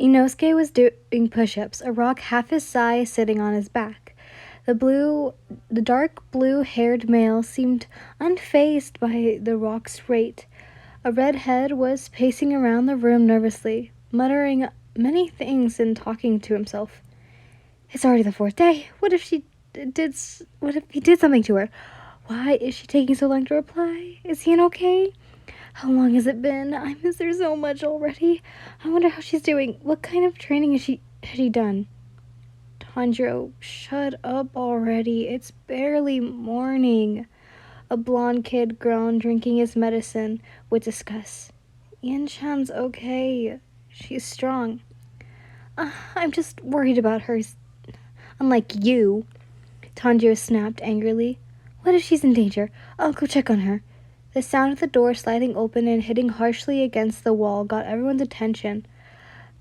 Inosuke was doing push-ups, a rock half his size sitting on his back. The dark blue-haired male seemed unfazed by the rock's weight. A redhead was pacing around the room nervously, muttering many things and talking to himself. It's already the fourth day. What if he did something to her? Why is she taking so long to reply? Is he okay? How long has it been? I miss her so much already. I wonder how she's doing. What kind of training has she done? Tanjiro, shut up already. It's barely morning. A blonde kid groaned, drinking his medicine with disgust. Yin-chan's okay. She's strong. I'm just worried about her. Unlike you. Tanjiro snapped angrily. What if she's in danger? I'll go check on her. The sound of the door sliding open and hitting harshly against the wall got everyone's attention.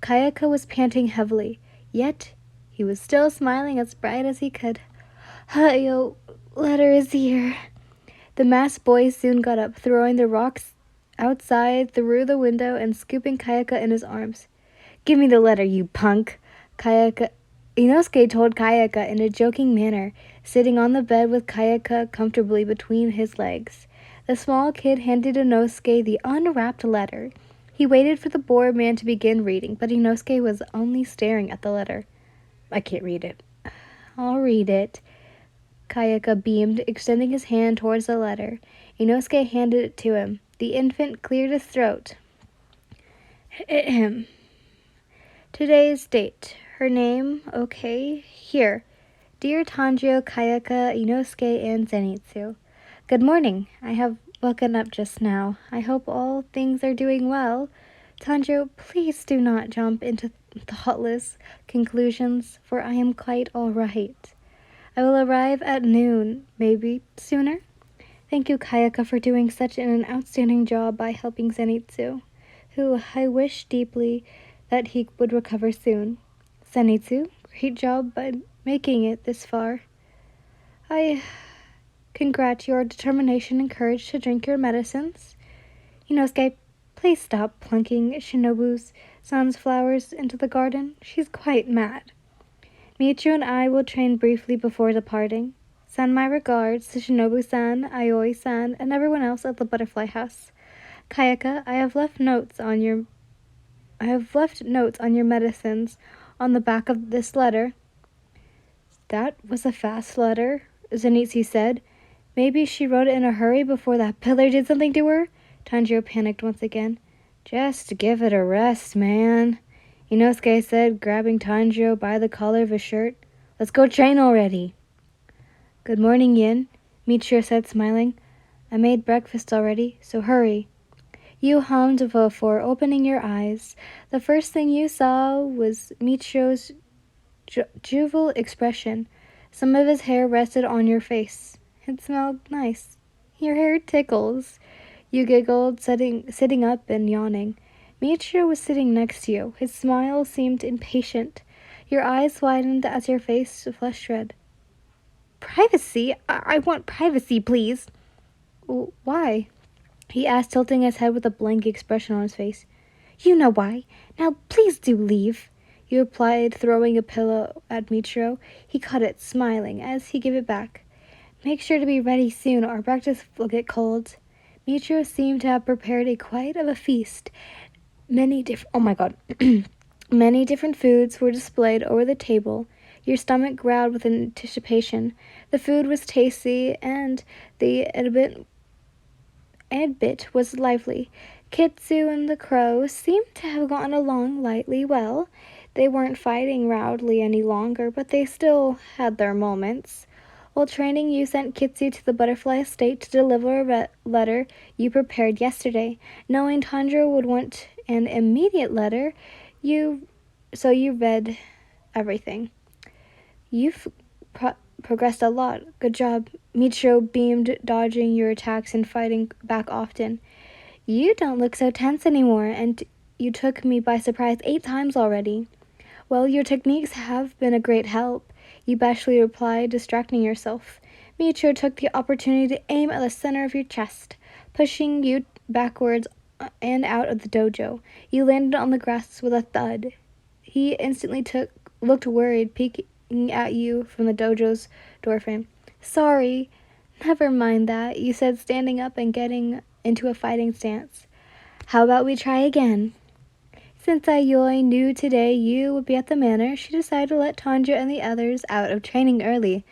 Kayaka was panting heavily, yet he was still smiling as bright as he could. Hayo, letter is here. The masked boy soon got up, throwing the rocks outside through the window and scooping Kayaka in his arms. Give me the letter, you punk. Inosuke told Kayaka in a joking manner, sitting on the bed with Kayaka comfortably between his legs. The small kid handed Inosuke the unwrapped letter. He waited for the bored man to begin reading, but Inosuke was only staring at the letter. I can't read it. I'll read it. Kayaka beamed, extending his hand towards the letter. Inosuke handed it to him. The infant cleared his throat. Ahem. Today's date. Her name, okay, here. Dear Tanjiro, Kayaka, Inosuke, and Zenitsu. Good morning. I have woken up just now. I hope all things are doing well. Tanjiro, please do not jump into thoughtless conclusions, for I am quite all right. I will arrive at noon, maybe sooner. Thank you, Kayaka, for doing such an outstanding job by helping Zenitsu, who I wish deeply that he would recover soon. Zenitsu, great job by making it this far. I congrat your determination and courage to drink your medicines. Inosuke, please stop plunking Shinobu's son's flowers into the garden. She's quite mad. Muichiro and I will train briefly before departing. Send my regards to Shinobu-san, Aoi-san, and everyone else at the Butterfly House. Kayaka, I have left notes on your medicines on the back of this letter. That was a fast letter, Zenitsu said. Maybe she wrote it in a hurry before that pillar did something to her? Tanjiro panicked once again. Just give it a rest, man, Inosuke said, grabbing Tanjiro by the collar of his shirt. Let's go train already. Good morning, Yin, Muichiro said, smiling. I made breakfast already, so hurry. You hummed before opening your eyes. The first thing you saw was Muichiro's jovial expression. Some of his hair rested on your face. It smelled nice. Your hair tickles. You giggled, sitting up and yawning. Muichiro was sitting next to you. His smile seemed impatient. Your eyes widened as your face flushed red. Privacy? I want privacy, please. Why? He asked, tilting his head with a blank expression on his face. You know why. Now please do leave, you replied, throwing a pillow at Muichiro. He caught it, smiling, as he gave it back. Make sure to be ready soon, or breakfast will get cold. Muichiro seemed to have prepared quite of a feast. Many different foods were displayed over the table. Your stomach growled with anticipation. The food was tasty, and the adbit was lively. Kitsu and the crow seemed to have gotten along lightly well. They weren't fighting loudly any longer, but they still had their moments. While training, you sent Kitsu to the Butterfly Estate to deliver a letter you prepared yesterday. Knowing Tanjiro would want an immediate letter, so you read everything. You've progressed a lot. Good job. Muichiro beamed, dodging your attacks and fighting back often. You don't look so tense anymore, and you took me by surprise 8 times already. Well, your techniques have been a great help, you bashfully replied, distracting yourself. Muichiro took the opportunity to aim at the center of your chest, pushing you backwards and out of the dojo. You landed on the grass with a thud. He instantly looked worried, peeking at you from the dojo's doorframe. Sorry, never mind that, you said, standing up and getting into a fighting stance. How about we try again? Since Ayoi knew today you would be at the manor, she decided to let Tanjiro and the others out of training early.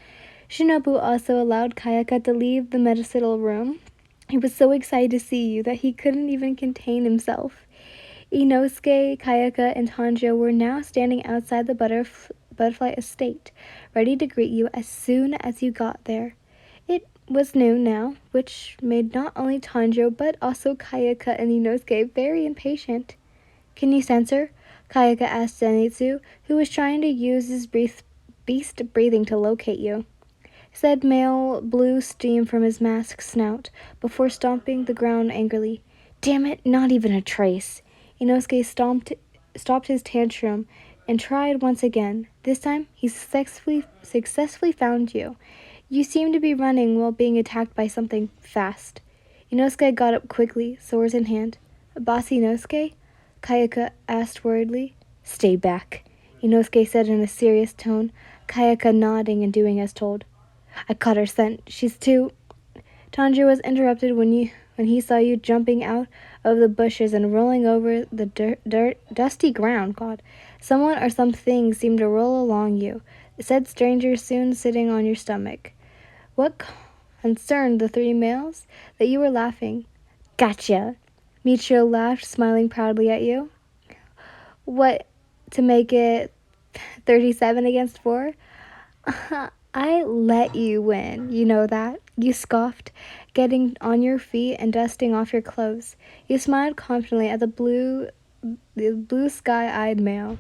Shinobu also allowed Kayaka to leave the medicinal room. He was so excited to see you that he couldn't even contain himself. Inosuke, Kayaka, and Tanjiro were now standing outside the butterfly estate, ready to greet you as soon as you got there. It was noon now, which made not only Tanjiro but also Kayaka and Inosuke very impatient. Can you sense her? Kayaka asked Zenitsu, who was trying to use his beast breathing to locate you. Said male blew steam from his masked snout before stomping the ground angrily. Damn it, not even a trace. Inosuke stopped his tantrum and tried once again. This time, he successfully found you. You seemed to be running while being attacked by something fast. Inosuke got up quickly, swords in hand. Boss Inosuke? Kayaka asked worriedly. Stay back, Inosuke said in a serious tone, Kayaka nodding and doing as told. I caught her scent. She's too... Tanjiro was interrupted when he saw you jumping out of the bushes and rolling over the dusty ground. God, someone or something seemed to roll along you. Said stranger soon sitting on your stomach. What concerned the three males? That you were laughing. Gotcha. Muichiro laughed, smiling proudly at you. What, to make it 37 against 4? I let you win, you know that, you scoffed, getting on your feet and dusting off your clothes. You smiled confidently at the blue sky-eyed male.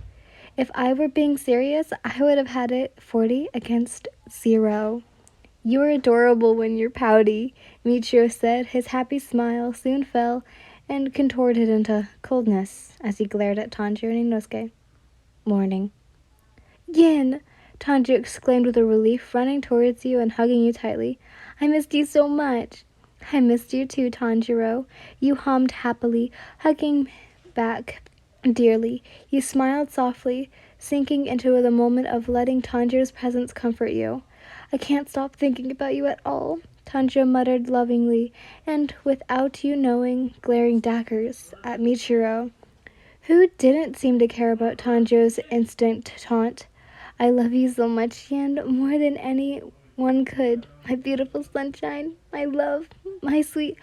If I were being serious, I would have had it 40 against 0. You're adorable when you're pouty, Muichiro said. His happy smile soon fell and contorted into coldness as he glared at Tanjiro and Inosuke. Morning. Yin! Tanjiro exclaimed with a relief, running towards you and hugging you tightly. I missed you so much. I missed you too, Tanjiro. You hummed happily, hugging back dearly. You smiled softly, sinking into the moment of letting Tanjiro's presence comfort you. I can't stop thinking about you at all, Tanjiro muttered lovingly, and without you knowing, glaring daggers at Muichiro, who didn't seem to care about Tanjiro's instant taunt. I love you so much, Yen, more than anyone could. My beautiful sunshine, my love, my sweet...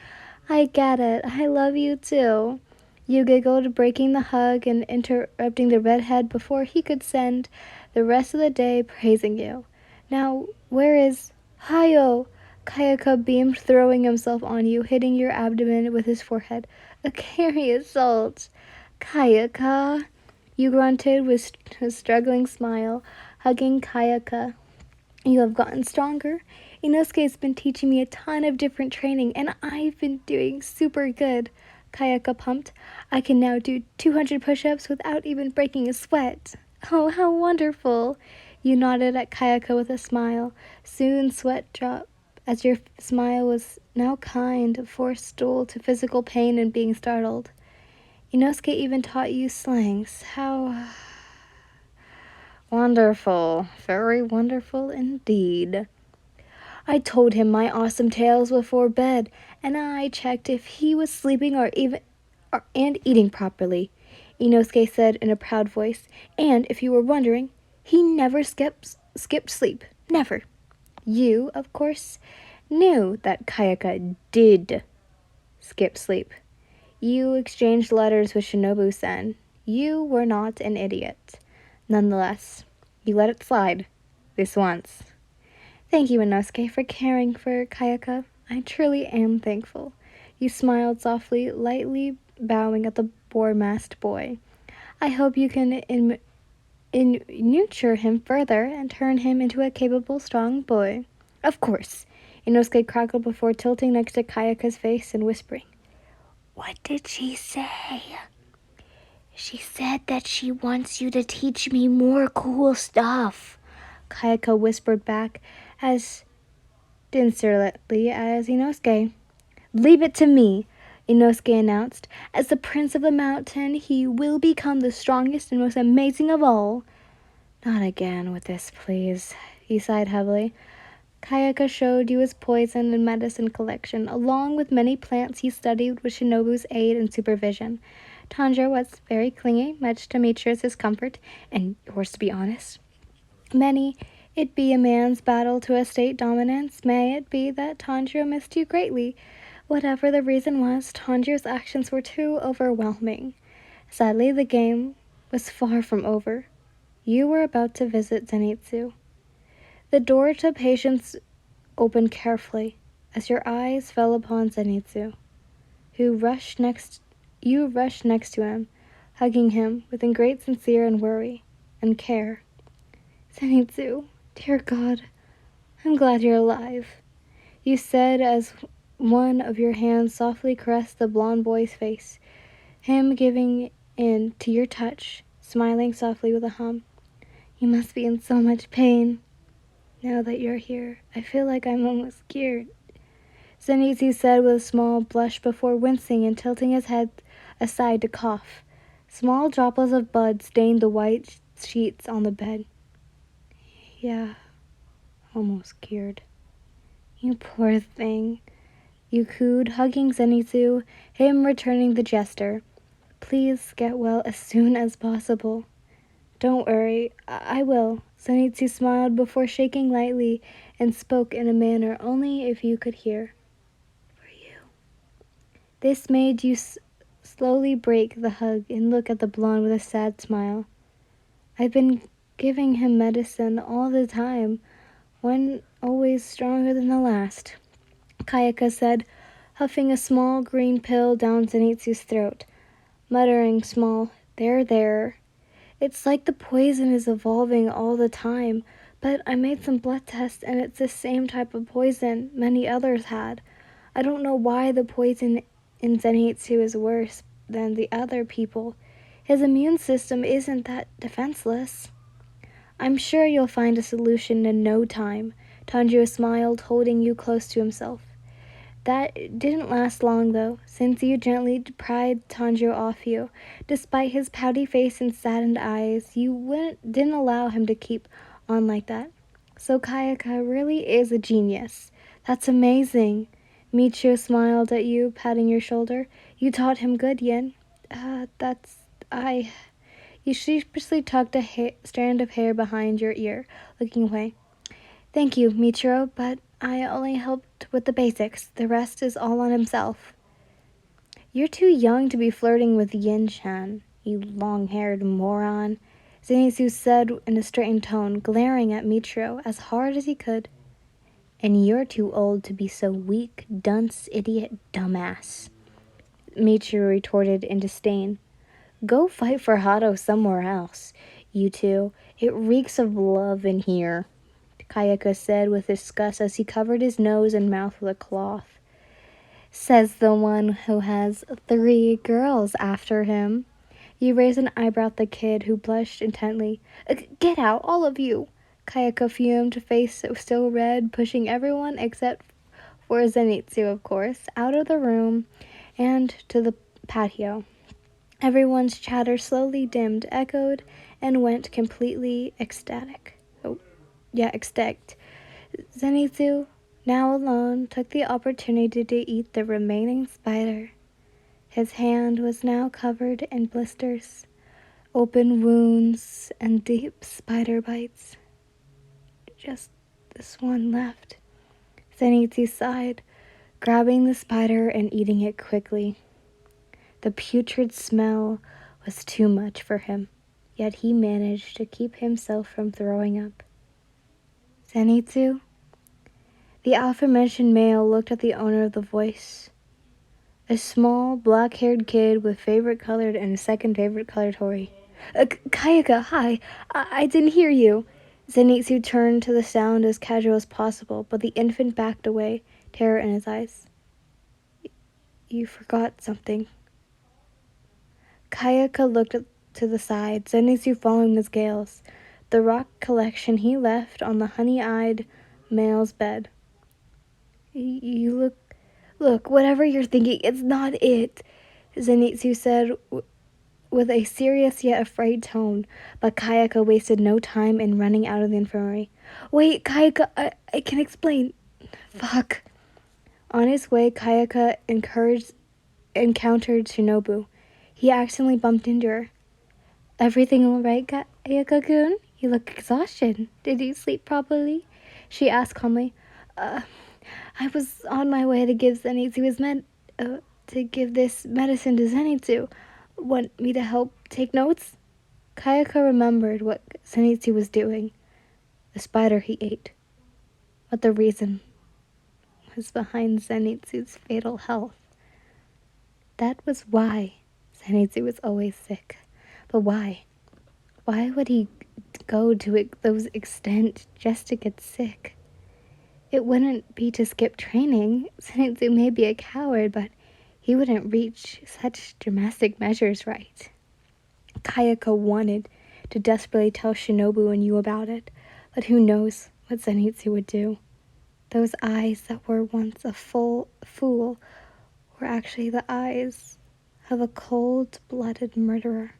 I get it. I love you too. You giggled, breaking the hug and interrupting the redhead before he could spend the rest of the day praising you. Now, where is... Hayo! Kayaka beamed, throwing himself on you, hitting your abdomen with his forehead. A carry assault. Kayaka... You grunted with a struggling smile, hugging Kayaka. You have gotten stronger. Inosuke's been teaching me a ton of different training, and I've been doing super good. Kayaka pumped. I can now do 200 push-ups without even breaking a sweat. Oh, how wonderful. You nodded at Kayaka with a smile. Soon sweat dropped, as your smile was now kind, forced dull to physical pain and being startled. Inosuke even taught you slangs. How wonderful. Very wonderful indeed. I told him my awesome tales before bed, and I checked if he was sleeping and eating properly, Inosuke said in a proud voice. And if you were wondering, he never skipped sleep. Never. You, of course, knew that Kayaka did skip sleep. You exchanged letters with Shinobu-san. You were not an idiot. Nonetheless, you let it slide. This once. Thank you, Inosuke, for caring for Kayaka. I truly am thankful. You smiled softly, lightly bowing at the boar-masked boy. I hope you can nurture him further and turn him into a capable, strong boy. Of course. Inosuke crackled before tilting next to Kayaka's face and whispering. What did she say? She said that she wants you to teach me more cool stuff, Kayaka whispered back as sincerely as Inosuke. Leave it to me. Inosuke announced. As the prince of the mountain, he will become the strongest and most amazing of all. Not again with this, please, he sighed heavily. Kayaka showed you his poison and medicine collection, along with many plants he studied with Shinobu's aid and supervision. Tanjiro was very clingy, much to Michiro's discomfort, and yours to be honest. Many it be a man's battle to estate dominance, may it be that Tanjiro missed you greatly. Whatever the reason was, Tanjiro's actions were too overwhelming. Sadly, the game was far from over. You were about to visit Zenitsu. The door to patience opened carefully as your eyes fell upon Zenitsu, who rushed next. You rushed next to him, hugging him with great sincerity and worry and care. Zenitsu, dear God, I'm glad you're alive, you said as one of your hands softly caressed the blond boy's face, him giving in to your touch, smiling softly with a hum. You must be in so much pain. Now that you're here, I feel like I'm almost scared, Zenitsu said with a small blush before wincing and tilting his head aside to cough. Small droplets of blood stained the white sheets on the bed. Yeah, almost cured. You poor thing, you cooed, hugging Zenitsu, him returning the gesture. Please get well as soon as possible. Don't worry, I will. Zenitsu smiled before shaking lightly and spoke in a manner only if you could hear. For you. This made you slowly break the hug and look at the blonde with a sad smile. I've been giving him medicine all the time, one always stronger than the last, Kayaka said, huffing a small green pill down Zenitsu's throat, muttering small, there. It's like the poison is evolving all the time, but I made some blood tests and it's the same type of poison many others had. I don't know why the poison in Zenitsu is worse than the other people. His immune system isn't that defenseless. I'm sure you'll find a solution in no time, Tanjiro smiled, holding you close to himself. That didn't last long, though, since you gently pried Tanjiro off you. Despite his pouty face and saddened eyes, you didn't allow him to keep on like that. So Kayaka really is a genius. That's amazing. Michio smiled at you, patting your shoulder. You taught him good, Yin. You sheepishly tucked a strand of hair behind your ear, looking away. Thank you, Muichiro, but I only helped with the basics. The rest is all on himself. You're too young to be flirting with Yin-chan, you long-haired moron, Zenitsu said in a strained tone, glaring at Muichiro as hard as he could. And you're too old to be so weak, dunce, idiot, dumbass, Muichiro retorted in disdain. Go fight for Hado somewhere else, you two. It reeks of love in here, Kayaka said with disgust as he covered his nose and mouth with a cloth. Says the one who has 3 girls after him. You raised an eyebrow at the kid, who blushed intently. Get out, all of you! Kayaka fumed, face still red, pushing everyone except for Zenitsu, of course, out of the room and to the patio. Everyone's chatter slowly dimmed, echoed, and went completely ecstatic. Ecstatic. Zenitsu, now alone, took the opportunity to eat the remaining spider. His hand was now covered in blisters, open wounds, and deep spider bites. Just this one left. Zenitsu sighed, grabbing the spider and eating it quickly. The putrid smell was too much for him, yet he managed to keep himself from throwing up. Zenitsu? The aforementioned male looked at the owner of the voice. A small, black-haired kid with favorite colored and second favorite colored Hori. Kayaka, hi. I didn't hear you. Zenitsu turned to the sound as casual as possible, but the infant backed away, terror in his eyes. You forgot something. Kayaka looked to the side, Zenitsu following his gaze. The rock collection he left on the honey-eyed male's bed. You Look, whatever you're thinking, it's not it, Zenitsu said with a serious yet afraid tone, but Kayaka wasted no time in running out of the infirmary. Wait, Kayaka, I can explain. Fuck. On his way, Kayaka encountered Shinobu. He accidentally bumped into her. Everything all right, Kayaka-kun? You look exhausted. Did you sleep properly? She asked calmly. I was on my way to give this medicine to Zenitsu. Want me to help take notes? Kayaka remembered what Zenitsu was doing. The spider he ate. What the reason was behind Zenitsu's fatal health. That was why Zenitsu was always sick. But why? Why would he go to those extent just to get sick? It wouldn't be to skip training. Zenitsu may be a coward, but he wouldn't reach such drastic measures, right? Kayaka wanted to desperately tell Shinobu and Yu about it, but who knows what Zenitsu would do. Those eyes that were once a fool were actually the eyes of a cold-blooded murderer,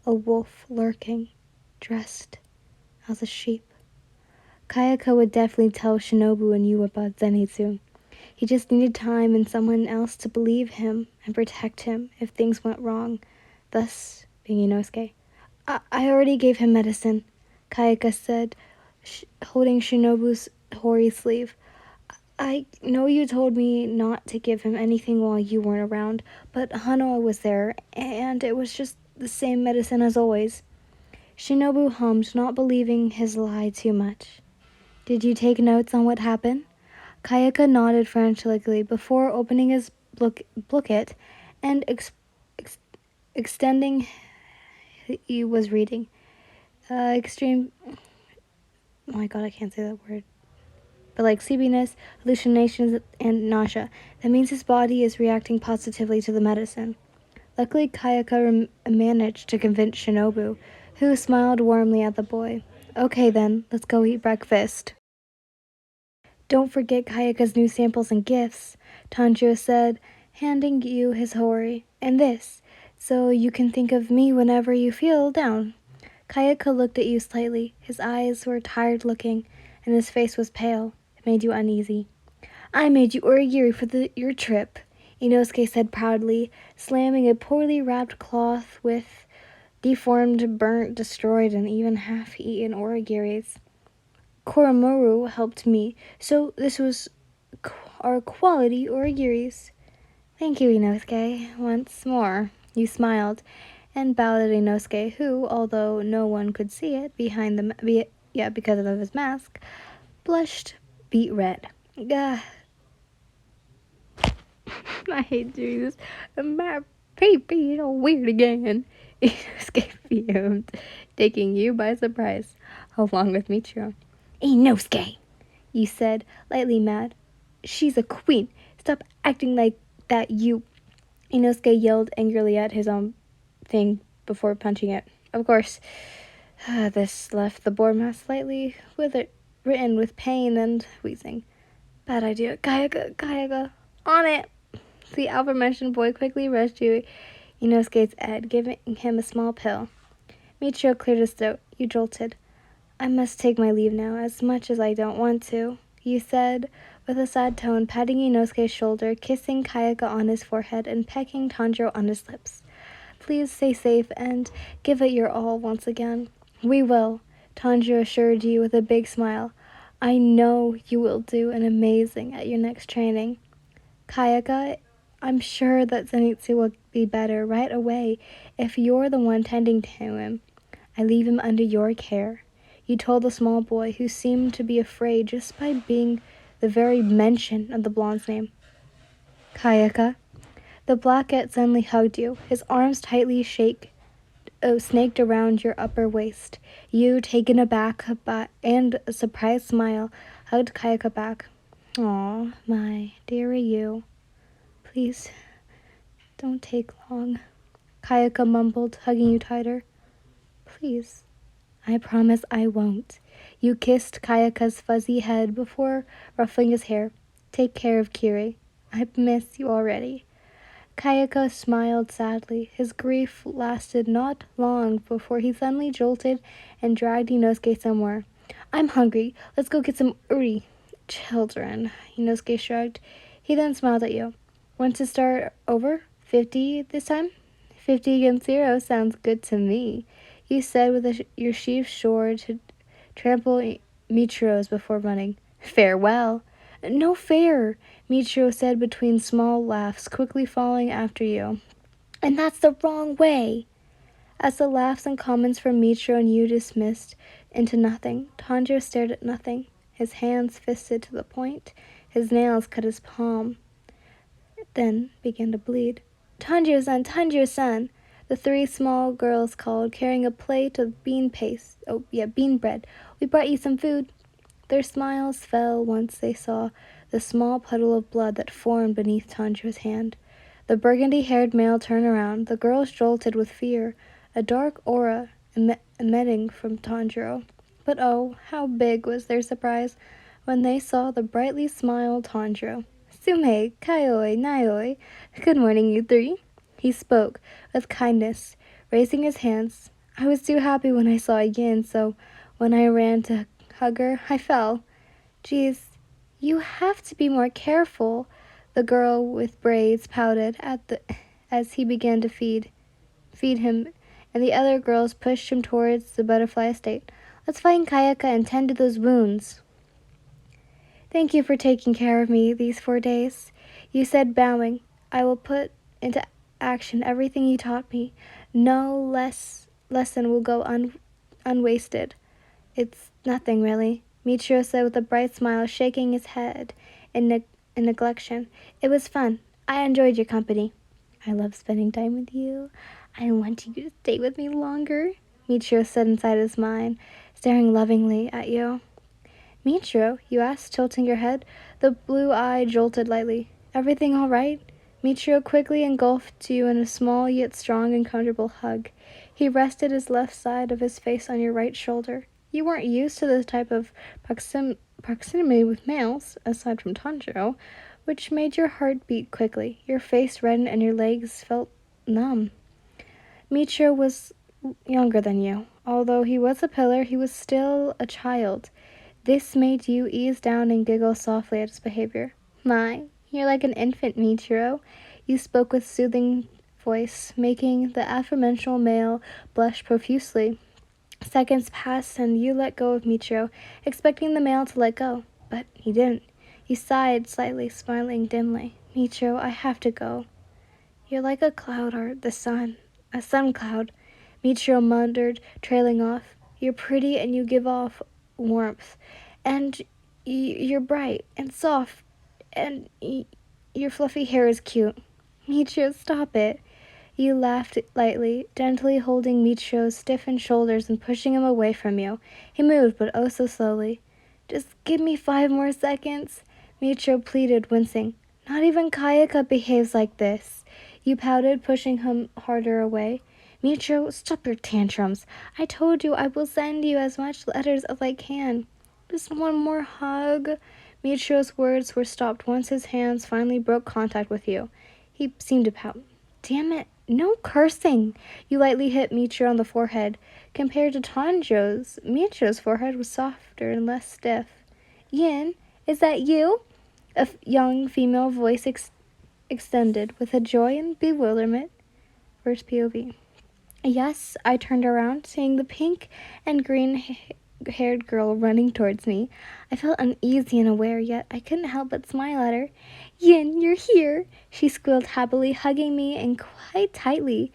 a wolf lurking, dressed as a sheep. Kayaka would definitely tell Shinobu and Yu about Zenitsu. He just needed time and someone else to believe him and protect him if things went wrong, thus being Inosuke. I already gave him medicine, Kayaka said, holding Shinobu's hoary sleeve. I know you told me not to give him anything while you weren't around, but Hanoa was there, and it was just the same medicine as always. Shinobu hummed, not believing his lie too much. Did you take notes on what happened? Kayaka nodded frantically before opening his booklet and extending. He was reading. Extreme. Oh my god, I can't say that word. But like sleepiness, hallucinations, and nausea. That means his body is reacting positively to the medicine. Luckily, Kayaka managed to convince Shinobu, who smiled warmly at the boy. Okay then, let's go eat breakfast. Don't forget Kayaka's new samples and gifts, Tanjiro said, handing Yu his hori, and this, so you can think of me whenever you feel down. Kayaka looked at Yu slightly. His eyes were tired-looking, and his face was pale. It made you uneasy. I made you origiri for your trip, Inosuke said proudly, slamming a poorly wrapped cloth with deformed, burnt, destroyed, and even half-eaten origiris. Koromuru helped me, so this was our quality origiris. Thank you, Inosuke. Once more, you smiled and bowed at Inosuke, who, although no one could see it because of his mask, blushed beet red. Gah. I hate doing this. My pee all weird again. Inosuke fumed, taking you by surprise, along with Muichiro. Inosuke, you said, lightly mad. She's a queen. Stop acting like that, you. Inosuke yelled angrily at his own thing before punching it. Of course, this left the board mask slightly written with pain and wheezing. Bad idea. Kayaka, on it! The aforementioned boy quickly rushed to Inosuke's head, giving him a small pill. Muichiro cleared his throat. You jolted. I must take my leave now, as much as I don't want to, you said, with a sad tone, patting Inosuke's shoulder, kissing Kayaka on his forehead, and pecking Tanjiro on his lips. Please stay safe and give it your all once again. We will, Tanjiro assured you with a big smile. I know you will do an amazing at your next training. Kayaka, I'm sure that Zenitsu will be better right away if you're the one tending to him. I leave him under your care. You told the small boy, who seemed to be afraid just by being the very mention of the blonde's name. Kayaka. The blackette suddenly hugged you, his arms tightly snaked around your upper waist. You, taken aback and a surprised smile, hugged Kayaka back. Aw, my dearie you. Please, don't take long, Kayaka mumbled, hugging you tighter. Please. I promise I won't. You kissed Kayaka's fuzzy head before ruffling his hair. Take care of Kiri. I miss you already. Kayako smiled sadly. His grief lasted not long before he suddenly jolted and dragged Inosuke somewhere. I'm hungry. Let's go get some uri. Children, Inosuke shrugged. He then smiled at you. Want to start over? 50 this time? 50 against 0 sounds good to me, you said with your sheath sure to trample Michiro's before running. Farewell. No fair, Michiro said between small laughs, quickly following after you. And that's the wrong way. As the laughs and comments from Michiro and you dismissed into nothing, Tanjiro stared at nothing, his hands fisted to the point, his nails cut his palm, then began to bleed. Tanjiro-san, Tanjiro-san! The three small girls called, carrying a plate of bean bread. We brought you some food. Their smiles fell once they saw the small puddle of blood that formed beneath Tanjiro's hand. The burgundy-haired male turned around. The girls jolted with fear, a dark aura emitting from Tanjiro. But oh, how big was their surprise when they saw the brightly smiled Tanjiro. Sume, Kaioi, Naioi. Good morning, you three. He spoke with kindness, raising his hands. I was too happy when I saw Yin, so when I ran to hug her, I fell. Geez, you have to be more careful, the girl with braids pouted as he began to feed him, and the other girls pushed him towards the butterfly estate. Let's find Kayaka and tend to those wounds. Thank you for taking care of me these 4 days, you said, bowing. I will put into action everything you taught me. No lesson will go unwasted. It's nothing, really, Michiro said with a bright smile, shaking his head in neglection. It was fun. I enjoyed your company. I love spending time with you. I want you to stay with me longer, Michiro said inside his mind, staring lovingly at you. Michiro, you asked, tilting your head. The blue eye jolted lightly. Everything all right? Michiro quickly engulfed you in a small yet strong and comfortable hug. He rested his left side of his face on your right shoulder. You weren't used to this type of proximity with males, aside from Tanjiro, which made your heart beat quickly. Your face reddened and your legs felt numb. Michiro was younger than you. Although he was a pillar, he was still a child. This made you ease down and giggle softly at his behavior. My, you're like an infant, Muichiro. You spoke with soothing voice, making the aforementioned male blush profusely. Seconds passed and you let go of Muichiro, expecting the male to let go, but he didn't. You sighed slightly, smiling dimly. Muichiro, I have to go. You're like a cloud or the sun, a sun cloud, Muichiro muttered, trailing off. You're pretty and you give off warmth, and you're bright and soft, and your fluffy hair is cute. Michiro, stop it. You laughed lightly, gently holding Michiro's stiffened shoulders and pushing him away from you. He moved, but oh so slowly. Just give me 5 more seconds, Michiro pleaded, wincing. Not even Kayaka behaves like this. You pouted, pushing him harder away. Michiro, stop your tantrums. I told you I will send you as much letters as I can. Just one more hug. Michiro's words were stopped once his hands finally broke contact with you. He seemed to pout. Damn it, no cursing. You lightly hit Michiro on the forehead. Compared to Tanjiro's, Michiro's forehead was softer and less stiff. Yin, is that you? A young female voice extended with a joy and bewilderment. First POV. Yes, I turned around, seeing the pink and green-haired girl running towards me. I felt uneasy and aware, yet I couldn't help but smile at her. Yin, you're here, she squealed happily, hugging me and quite tightly.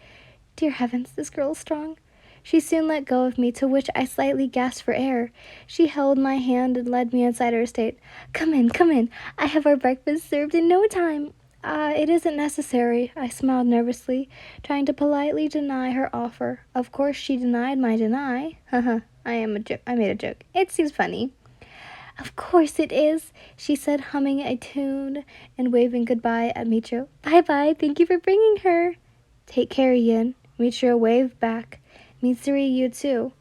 Dear heavens, this girl is strong. She soon let go of me, to which I slightly gasped for air. She held my hand and led me inside her estate. Come in, come in. I have our breakfast served in no time. It isn't necessary, I smiled nervously, trying to politely deny her offer. Of course she denied my deny. Haha, I made a joke. It seems funny. Of course it is, she said, humming a tune and waving goodbye at Michiro. Bye-bye, thank you for bringing her. Take care, Yin. Michiro waved back. Mitsuri, you too.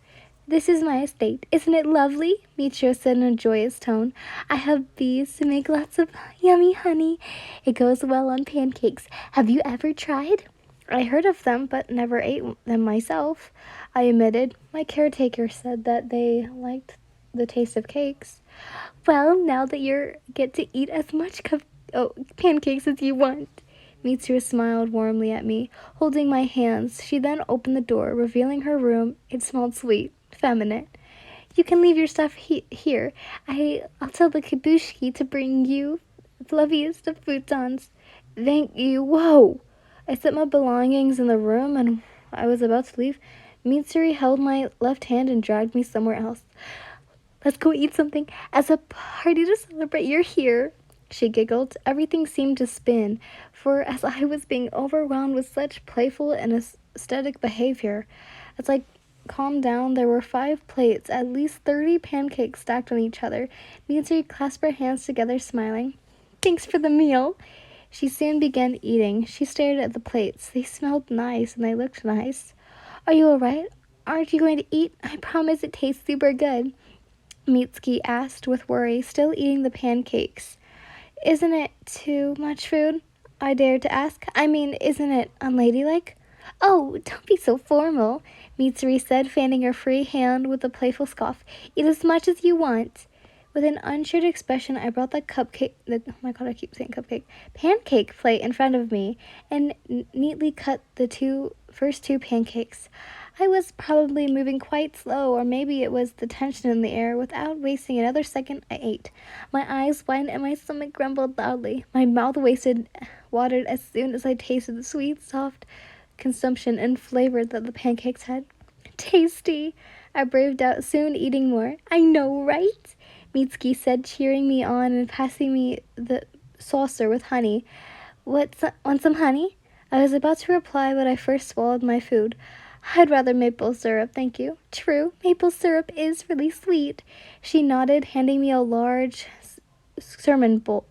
This is my estate. Isn't it lovely? Michio said in a joyous tone. I have bees to make lots of yummy honey. It goes well on pancakes. Have you ever tried? I heard of them, but never ate them myself, I admitted. My caretaker said that they liked the taste of cakes. Well, now that you get to eat as much pancakes as you want. Mitsuri smiled warmly at me, holding my hands. She then opened the door, revealing her room. It smelled sweet, feminine. You can leave your stuff here. I'll tell the kabushki to bring you the fluffiest of futons. Thank you. Whoa! I set my belongings in the room and I was about to leave. Mitsuri held my left hand and dragged me somewhere else. Let's go eat something. As a party to celebrate you're here. She giggled. Everything seemed to spin, for as I was being overwhelmed with such playful and aesthetic behavior, as I calmed down, there were 5 plates, at least 30 pancakes stacked on each other. Mitsuri clasped her hands together, smiling. Thanks for the meal. She soon began eating. She stared at the plates. They smelled nice and they looked nice. Are you all right? Aren't you going to eat? I promise it tastes super good. Mitsuki asked with worry, still eating the pancakes. Isn't it too much food? I dared to ask. I mean, isn't it unladylike? Oh, don't be so formal, Mitsuri said, fanning her free hand with a playful scoff. Eat as much as you want. With an unsure expression, I brought oh my god, I keep saying cupcake, pancake plate in front of me and neatly cut the first two pancakes. I was probably moving quite slow, or maybe it was the tension in the air. Without wasting another second, I ate. My eyes widened and my stomach grumbled loudly. My mouth watered as soon as I tasted the sweet, soft consumption and flavor that the pancakes had. Tasty! I braved out, soon eating more. I know, right? Mitsuki said, cheering me on and passing me the saucer with honey. Want some honey? I was about to reply, but I first swallowed my food. I'd rather maple syrup, thank you. True, maple syrup is really sweet. She nodded, handing me a large sermon bowl.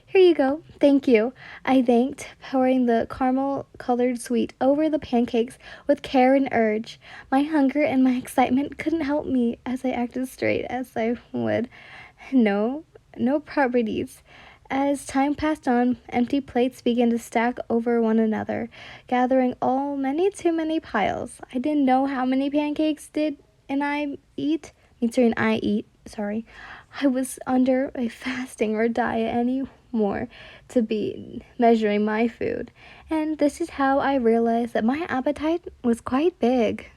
Here you go. Thank you. I thanked, pouring the caramel-colored sweet over the pancakes with care and urge. My hunger and my excitement couldn't help me as I acted straight as I would. No properties. As time passed on, empty plates began to stack over one another, gathering many too many piles. I didn't know how many pancakes Mitsuri and I eat, sorry. I was under a fasting or diet anymore to be measuring my food. And this is how I realized that my appetite was quite big.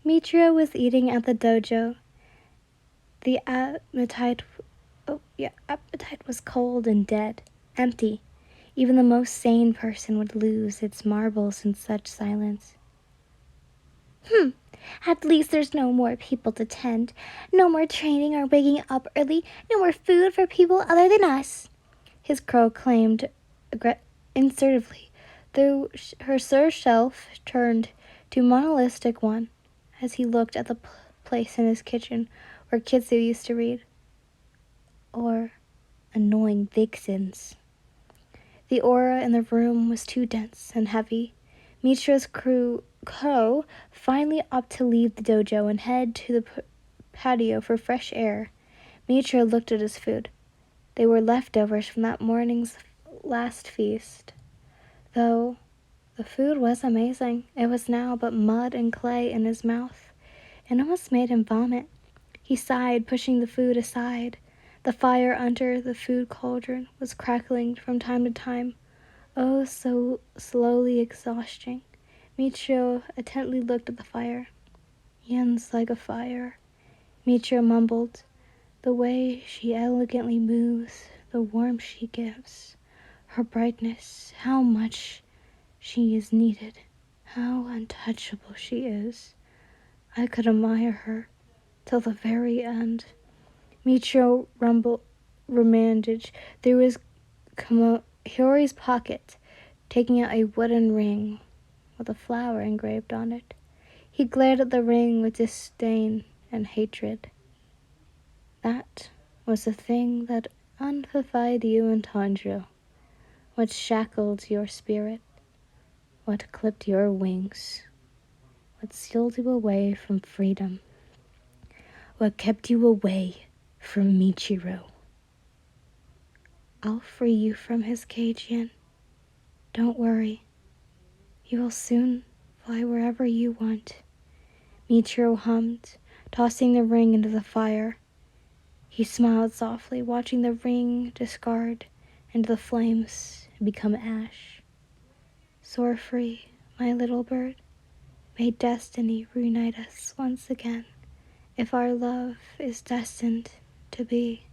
Muichiro was eating at the dojo. The appetite was cold and dead, empty. Even the most sane person would lose its marbles in such silence. At least there's no more people to tend. No more training or waking up early. No more food for people other than us. His crow claimed assertively, though her shelf turned to monolithic one as he looked at the place in his kitchen where Kitsu used to read. Or annoying vixens. The aura in the room was too dense and heavy. Michiro's crow finally opted to leave the dojo and head to the patio for fresh air. Michiro looked at his food. They were leftovers from that morning's last feast. Though the food was amazing, it was now but mud and clay in his mouth, and almost made him vomit. He sighed, pushing the food aside. The fire under the food cauldron was crackling from time to time. Oh, so slowly exhausting. Michiro attentively looked at the fire. Yen's like a fire, Michiro mumbled. The way she elegantly moves, the warmth she gives, her brightness, how much she is needed, how untouchable she is. I could admire her till the very end. Michiro rummaged through his Hiyori's pocket, taking out a wooden ring with a flower engraved on it. He glared at the ring with disdain and hatred. That was the thing that unfulfilled you in Tanjiro, what shackled your spirit, what clipped your wings, what sealed you away from freedom. what kept you away from Muichiro. I'll free you from his cage, Yin. Don't worry. You will soon fly wherever you want. Muichiro hummed, tossing the ring into the fire. He smiled softly, watching the ring discard into the flames and become ash. Soar free, my little bird. May destiny reunite us once again, if our love is destined to be.